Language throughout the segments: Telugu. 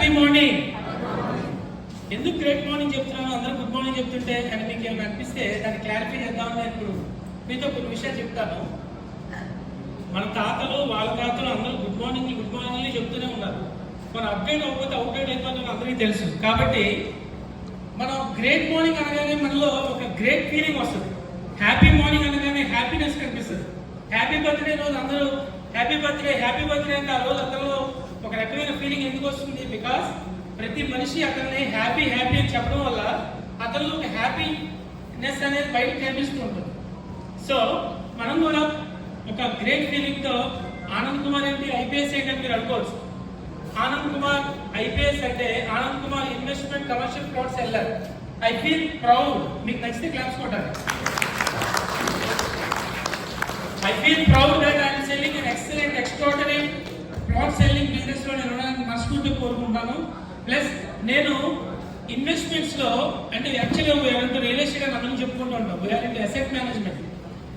Happy morning. ఎందుకు గ్రేట్ మార్నింగ్ చెప్తున్నాను, అందరూ గుడ్ మార్నింగ్ చెప్తుంటే అని మీకు ఏమైనా అనిపిస్తే దాన్ని క్లారిఫై చేద్దామని నేను ఇప్పుడు మీతో కొన్ని విషయాలు చెప్తాను. మన తాతలు వాళ్ళ తాతలు అందరూ గుడ్ మార్నింగ్ చెప్తూనే ఉన్నారు. మనం అప్డేట్ అవ్వకపోతే అవుట్డేట్ అయిపోతుందని అందరికీ తెలుసు. కాబట్టి మనం గ్రేట్ మార్నింగ్ అనగానే మనలో ఒక గ్రేట్ ఫీలింగ్ వస్తుంది. హ్యాపీ మార్నింగ్ అనగానే హ్యాపీనెస్ కనిపిస్తుంది. హ్యాపీ బర్త్డే రోజు అందరూ హ్యాపీ బర్త్డే అంటే ఆ రోజు అందరిలో ఒక రకమైన ఫీలింగ్ ఎందుకు వస్తుంది? బికాస్ ప్రతి మనిషి అతన్ని హ్యాపీ అని చెప్పడం వల్ల అతనిలో ఒక హ్యాపీనెస్ అనేది బయటకు కనిపిస్తూ ఉంటుంది. సో మనం కూడా ఒక గ్రేట్ ఫీలింగ్తో ఆనంద్ కుమార్ ఏంటి ఐపీఎస్ ఏంటంటే మీరు అనుకోవచ్చు. ఆనంద్ కుమార్ ఐపీఎస్ అంటే Anand Kumar investment commercial fraud seller. I feel proud. మీకు నచ్చితే క్లాప్స్ కొట్టాలి. I feel proud that I am selling an excellent, extraordinary fraud selling business లో నేను మనస్ఫూర్తిగా కోరుకుంటాను. ప్లస్ నేను ఇన్వెస్ట్మెంట్స్ లో అంటే యాక్చువల్గా ఎవరంతా రియల్ ఎస్టేట్ అని మనం చెప్పుకుంటూ ఉంటాం. We are into asset management.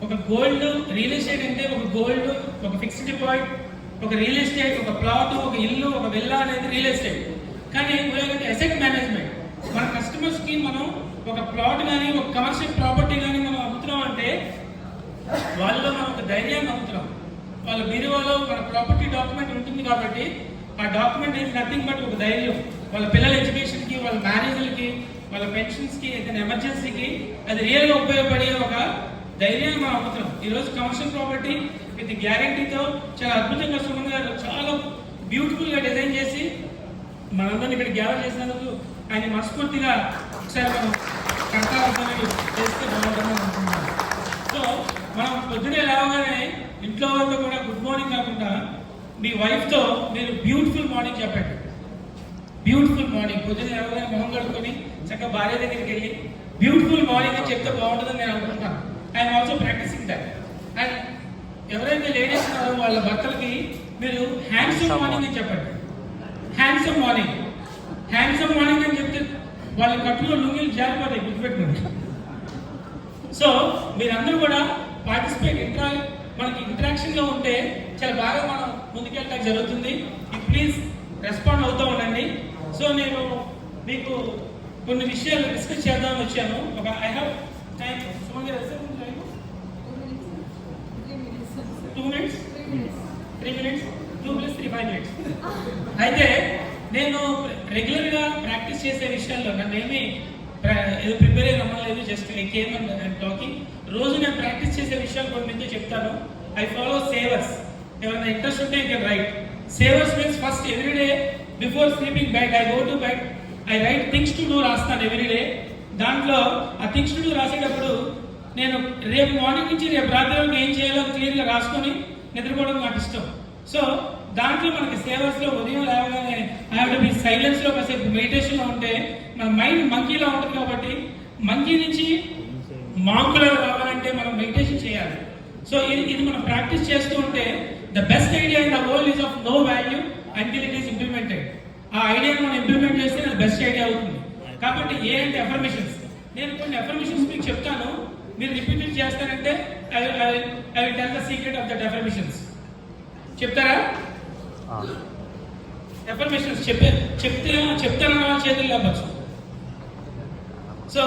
ఒక గోల్డ్ రియల్ ఎస్టేట్ అంటే ఒక గోల్డ్, ఒక ఫిక్స్డ్ డిపాజిట్, ఒక రియల్ ఎస్టేట్, ఒక ప్లాట్, ఒక ఇల్లు, ఒక విల్లా అనేది రియల్ ఎస్టేట్. కానీ వీఆర్ ఇంటూ అసెట్ మేనేజ్మెంట్. మన కస్టమర్స్ కి మనం ఒక ప్లాట్ కానీ ఒక కమర్షియల్ ప్రాపర్టీ కానీ మనం అమ్ముతున్నాం అంటే వాళ్ళలో మనం ఒక ధైర్యాన్ని అమ్ముతున్నాం. వాళ్ళ బీరువాలో మన ప్రాపర్టీ డాక్యుమెంట్ ఉంటుంది కాబట్టి ఆ డాక్యుమెంట్ ఈజ్ నథింగ్ బట్ ఒక ధైర్యం. వాళ్ళ పిల్లల ఎడ్యుకేషన్కి, వాళ్ళ మ్యారేజ్లకి, వాళ్ళ పెన్షన్స్కి, ఏదైనా ఎమర్జెన్సీకి అది రియల్గా ఉపయోగపడే ఒక ధైర్యాన్ని మనం అమ్ముతున్నాం. ఈరోజు కమర్షియల్ ప్రాపర్టీ విత్ గ్యారంటీతో చాలా అద్భుతంగా సుమన్ గారు చాలా బ్యూటిఫుల్గా డిజైన్ చేసి మనందరినీ ఇక్కడ గ్యాదర్ చేసినందుకు ఆయన మనస్ఫూర్తిగా ఒకసారి మనం కర్తార్థం చేస్తే బాగుంటుందని అనుకుంటున్నాం. సో మనం పొద్దునే లేవగానే ఇంట్లో వాళ్ళతో కూడా గుడ్ మార్నింగ్ కాకుండా మీ వైఫ్తో మీరు బ్యూటిఫుల్ మార్నింగ్ చెప్పండి. బ్యూటిఫుల్ మార్నింగ్ పొద్దునే లేవగానే మొహం కడుక్కొని చక్కగా భార్య దగ్గరికి వెళ్ళి బ్యూటిఫుల్ మార్నింగ్ అని చెప్తే బాగుంటుందని నేను అనుకుంటున్నాను. I'm also practising that. And ఎవరైతే లేడీస్ ఉన్నారో వాళ్ళ భర్తలకి మీరు హ్యాండ్సమ్ మార్నింగ్ అని చెప్పండి. హ్యాండ్సమ్ మార్నింగ్ అని చెప్తే వాళ్ళ కట్టులో లుంగిలు జారిపోతాయి, గుర్తుపెట్టుకోండి. సో మీరందరూ కూడా పార్టిసిపేట్ మనకి ఇంటరాక్షన్లో ఉంటే చాలా బాగా మనం ముందుకెళ్ళడానికి జరుగుతుంది. ప్లీజ్ రెస్పాండ్ అవుతూ ఉండండి. సో నేను మీకు కొన్ని విషయాలు డిస్కస్ చేద్దామని వచ్చాను. ఒక I have time 2 minutes 3 minutes 2 plus 3 5 minutes. అయితే నేను రెగ్యులర్గా ప్రాక్టీస్ చేసే విషయాల్లో నన్ను ఏదో ప్రిపేర్ అయ్యి రమ్మలేదు. Just I came and talking. రోజు నేను ప్రాక్టీస్ చేసే విషయాలు కొన్ని మీతో చెప్తాను. I follow savers. ఎవరైనా ఇంట్రెస్ట్ ఉంటే you can write. Savers means first everyday before sleeping bed I go to bed I write things to do రాస్తాను ఎవ్రీడే. దాంట్లో ఆ థింగ్స్ టు డూ రాసేటప్పుడు నేను రేపు మార్నింగ్ నుంచి రేపు రాత్రి వరకు ఏం చేయాలో క్లియర్గా రాసుకొని నిద్రపోవడం నాకు ఇష్టం. సో దాంట్లో మనకి సేవర్స్లో ఉదయం లేవగానే ఐ హావ్ టు బి సైలెన్స్లో కాసేపు మెడిటేషన్లో ఉంటే మన మైండ్ మంకీలో ఉంటుంది. కాబట్టి మంకీ నుంచి మాంకులో రావాలంటే మనం మెడిటేషన్ చేయాలి. సో ఇది మనం ప్రాక్టీస్ చేస్తూ ఉంటే the best idea in the world is of no value until it is implemented. ఆ ఐడియాని మనం ఇంప్లిమెంట్ చేస్తే అది బెస్ట్ ఐడియా అవుతుంది. కాబట్టి అంటే అఫర్మేషన్స్. నేను కొన్ని అఫర్మేషన్స్ మీకు చెప్తాను, మీరు రిపీట్ చేస్తారంటే I will tell the secret of that affirmations. చెప్తారా? అఫర్మేషన్స్ చెప్తారన్న వాళ్ళ చేతులు లేవచ్చు. So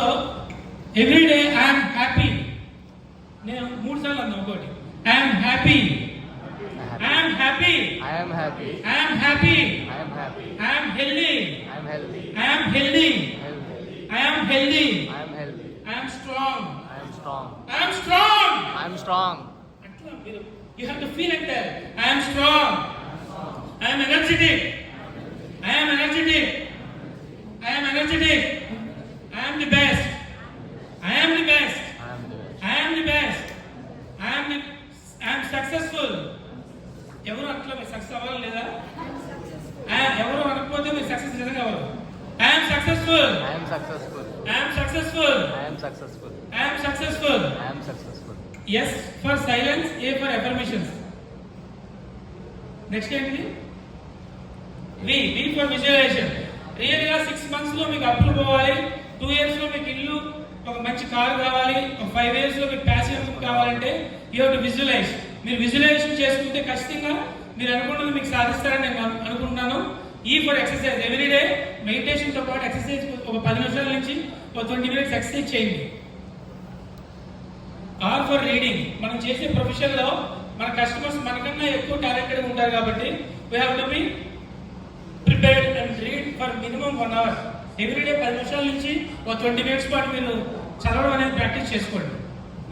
everyday I'm happy. నేను 3 సార్లు అన్నా. ఒకటి I'm happy, I'm happy, I'm happy, I'm happy, I'm happy, I'm healthy, I'm healthy, I'm healthy, I'm healthy, I'm healthy, I'm strong, I'm strong, I'm strong, I'm strong. అట్లా మీరు you have to feel like that. I am strong, I am energetic, I am energetic, I am energetic, I am the best, I am the best, I am the best, I am successful. ఎవరు అట్లా మీరు సక్సెస్ అవ్వాలి లేదా? ఎవరు అనకపోతే మీరు సక్సెస్ నిజంగా అవ్వరు. I am successful, I am successful, I am successful, I am successful, I am successful, I am successful. S for silence, A for affirmations. Next ఏంటిది? V for visualization. రియల్గా 6 months లో మీకు అప్పులు పోవాలి, 2 years లో మీకు ఇల్లు ఒక మంచి కారు కావాలి, ఒక 5 years లో మీకు ప్యాసివ్ ఇన్కమ్ కావాలంటే యూ హావ్ టు విజువలైజ్. మీరు విజువలైజేషన్ చేసుకుంటే ఖచ్చితంగా మీరు అనుకున్నది మీకు సాధిస్తారని నేను అనుకుంటున్నాను. ఈ ఫర్ ఎక్సర్సైజ్ ఎవ్రీడే మెడిటేషన్తో పాటు ఎక్సర్సైజ్ ఒక 10 నిమిషాల నుంచి ఒక 20 మినిట్స్ ఎక్సర్సైజ్ చేయండి. Or for reading. మనం చేసే ప్రొఫెషన్లో మన కస్టమర్స్ మనకన్నా ఎక్కువ టాలెంటెడ్ ఉంటారు కాబట్టి we have to be prepared and read for minimum 1 hour. Everyday 10 నిమిషాల నుంచి ఒక 20 మినిట్స్ పాటు మీరు చదవడం అనేది ప్రాక్టీస్ చేసుకోండి.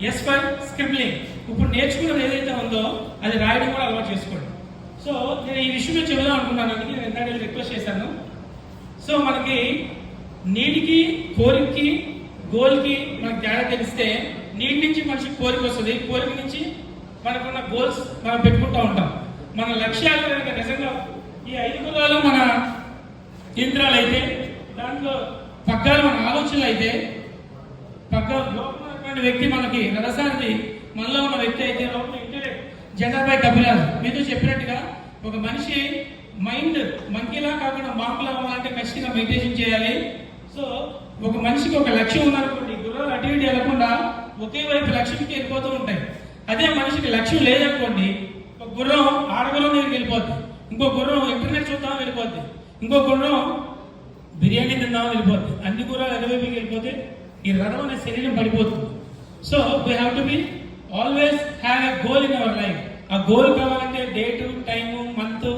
Yes for scribbling. ఇప్పుడు నేర్చుకున్నది ఏదైతే ఉందో అది రాయడం కూడా అలవాటు చేసుకోండి. సో నేను ఈ విషయం చెబుదాం అనుకున్నాను, అందుకే నేను ఇందాక రిక్వెస్ట్ చేశాను. సో మనకి నీటికి, కోరికకి, గోల్కి మనకి తేడా తెలిస్తే నీటి నుంచి మనిషికి కోరిక వస్తుంది, కోరిక నుంచి మనకున్న గోల్స్ మనం పెట్టుకుంటూ ఉంటాం. మన లక్ష్యాలు కనుక నిజంగా ఈ 5 గుణాలు మన యంత్రాలు అయితే, దాంట్లో పగ్గాలు మన ఆలోచనలు అయితే, లోపల ఉన్నటువంటి వ్యక్తి మనకి రసాన్ని మనలో ఉన్న వ్యక్తి అయితే లోపల ఇంటెలెక్ట్ జెండాపై కపిరాజు మీతో చెప్పినట్టుగా ఒక మనిషి మైండ్ మంకీలా కాకుండా మాకులా అవ్వాలంటే ఖచ్చితంగా మెడిటేషన్ చేయాలి. సో ఒక మనిషికి ఒక లక్ష్యం ఉందనుకోండి, గుర్రాలు అటు ఇటు వెళ్ళకుండా ఒకే వైపు లక్ష్యంకి వెళ్ళిపోతూ ఉంటాయి. అదే మనిషికి లక్ష్యం లేదనుకోండి, ఒక గుర్రం ఆడగుర్రం దగ్గరికి వెళ్ళిపోద్ది, ఇంకో గుర్రం ఇంటర్నెట్ చూద్దామని వెళ్ళిపోద్ది, ఇంకో గుర్రం బిర్యానీ తిందామని వెళ్ళిపోద్ది. అన్ని గుర్రాలు ఎడవైపుకి వెళ్ళిపోతే ఈ రథం అనే శరీరం పడిపోతుంది. So we have to be always have a goal in our life. ఆ గోల్ కావాలంటే డేటు, టైము, మంత్,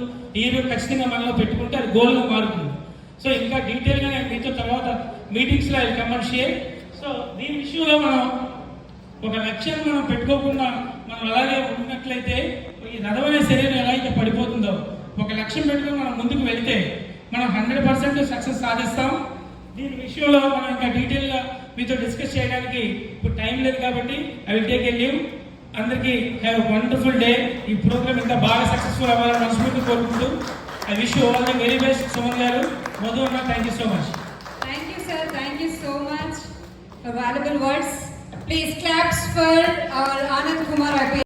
ఇయర్ ఖచ్చితంగా మనలో పెట్టుకుంటే అది గోల్గా మారుతుంది. సో ఇంకా డీటెయిల్గా నేను మీతో తర్వాత మీటింగ్స్లో అది కమెంట్ షేర్. సో దీని విషయంలో మనం ఒక లక్ష్యాన్ని మనం పెట్టుకోకుండా మనం అలాగే ఉన్నట్లయితే ఈ రథం అనే శరీరం ఎలా అయితే పడిపోతుందో, ఒక లక్ష్యం పెట్టుకుని మనం ముందుకు వెళ్తే మనం 100% సక్సెస్ సాధిస్తాం. దీని విషయంలో మనం ఇంకా డీటెయిల్గా మీతో డిస్కస్ చేయడానికి ఇప్పుడు టైం లేదు కాబట్టి I will take a leave. అందరికీ హ్యావ్ వండర్ఫుల్ డే. ఈ ప్రోగ్రామ్ ఇంకా బాగా సక్సెస్ఫుల్ అవ్వాలని మనస్ఫూర్తి కోరుకుంటూ I wish you all the very best. Suman గారు, మధు అన్న, thank you so much. Thank you, sir. Thank you so much for valuable words. Please claps for our Anand Kumar.